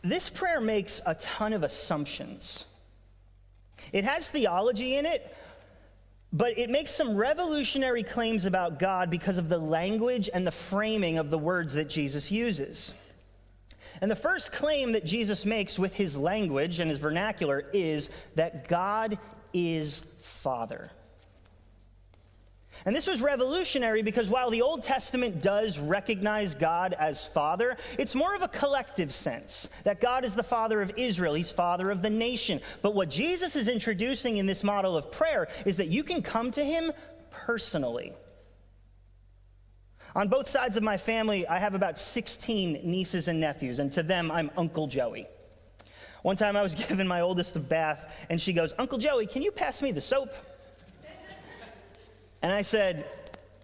This prayer makes a ton of assumptions. It has theology in it, but it makes some revolutionary claims about God because of the language and the framing of the words that Jesus uses. And the first claim that Jesus makes with his language and his vernacular is that God is Father. And this was revolutionary because while the Old Testament does recognize God as Father, it's more of a collective sense, that God is the Father of Israel. He's Father of the nation. But what Jesus is introducing in this model of prayer is that you can come to him personally. On both sides of my family, I have about 16 nieces and nephews, and to them, I'm Uncle Joey. One time I was giving my oldest a bath, and she goes, "Uncle Joey, can you pass me the soap?" And I said,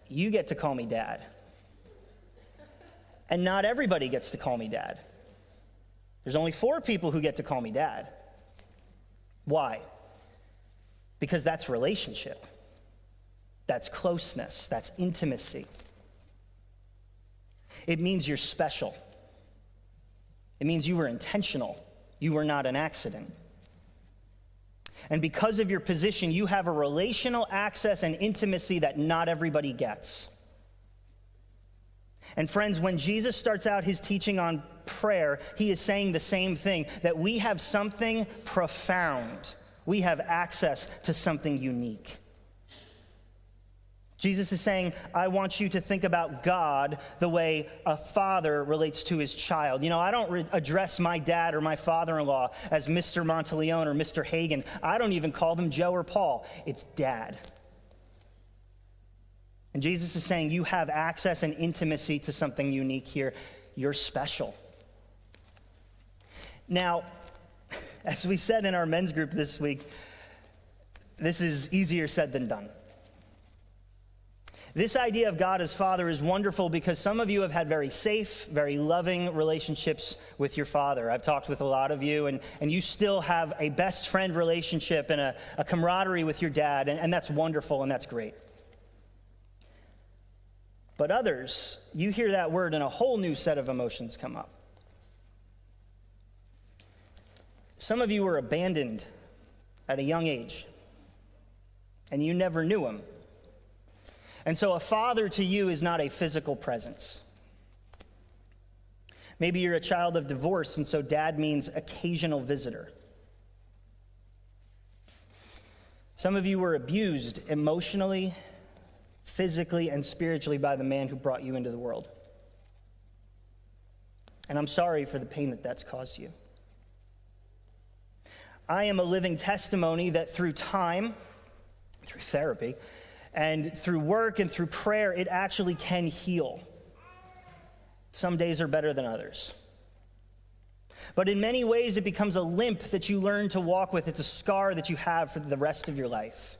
"You get to call me Dad." And not everybody gets to call me Dad. There's only 4 people who get to call me Dad. Why? Because that's relationship. That's closeness. That's intimacy. It means you're special. It means you were intentional. You were not an accident. And because of your position, you have a relational access and intimacy that not everybody gets. And friends, when Jesus starts out his teaching on prayer, he is saying the same thing, that we have something profound. We have access to something unique. Jesus is saying, I want you to think about God the way a father relates to his child. You know, I don't address my dad or my father-in-law as Mr. Monteleone or Mr. Hagen. I don't even call them Joe or Paul. It's Dad. And Jesus is saying you have access and intimacy to something unique here. You're special. Now, as we said in our men's group this week, this is easier said than done. This idea of God as Father is wonderful because some of you have had very safe, very loving relationships with your father. I've talked with a lot of you, and you still have a best friend relationship and a camaraderie with your dad, and that's wonderful and that's great. But others, you hear that word and a whole new set of emotions come up. Some of you were abandoned at a young age, and you never knew him. And so a father to you is not a physical presence. Maybe you're a child of divorce, and so dad means occasional visitor. Some of you were abused emotionally, physically, and spiritually by the man who brought you into the world. And I'm sorry for the pain that that's caused you. I am a living testimony that through time, through therapy, and through work and through prayer, it actually can heal. Some days are better than others. But in many ways, it becomes a limp that you learn to walk with. It's a scar that you have for the rest of your life.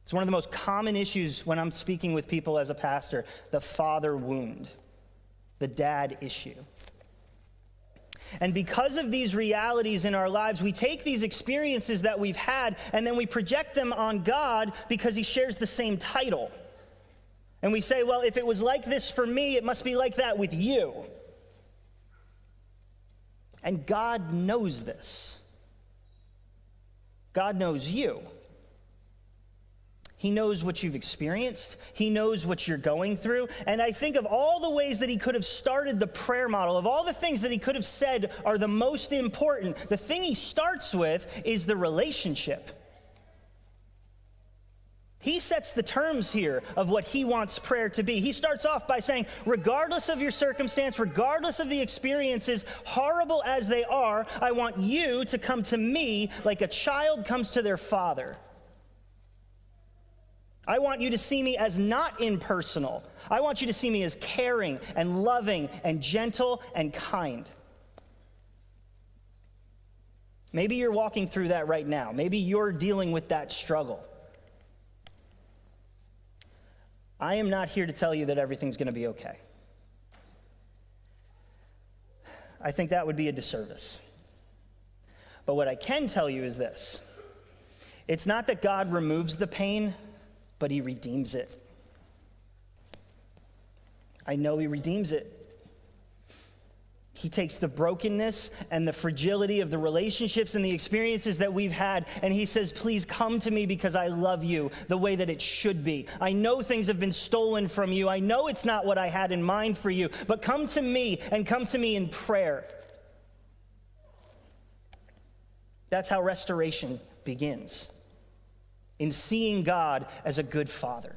It's one of the most common issues when I'm speaking with people as a pastor, the father wound, the dad issue. And because of these realities in our lives, we take these experiences that we've had and then we project them on God because he shares the same title. And we say, well, if it was like this for me, it must be like that with you. And God knows this. God knows you. He knows what you've experienced. He knows what you're going through. And I think of all the ways that he could have started the prayer model, of all the things that he could have said are the most important, the thing he starts with is the relationship. He sets the terms here of what he wants prayer to be. He starts off by saying, regardless of your circumstance, regardless of the experiences, horrible as they are, I want you to come to me like a child comes to their father. I want you to see me as not impersonal. I want you to see me as caring and loving and gentle and kind. Maybe you're walking through that right now. Maybe you're dealing with that struggle. I am not here to tell you that everything's going to be okay. I think that would be a disservice. But what I can tell you is this. It's not that God removes the pain, but he redeems it. I know he redeems it. He takes the brokenness and the fragility of the relationships and the experiences that we've had, and he says, please come to me because I love you the way that it should be. I know things have been stolen from you. I know it's not what I had in mind for you, but come to me and come to me in prayer. That's how restoration begins, in seeing God as a good father.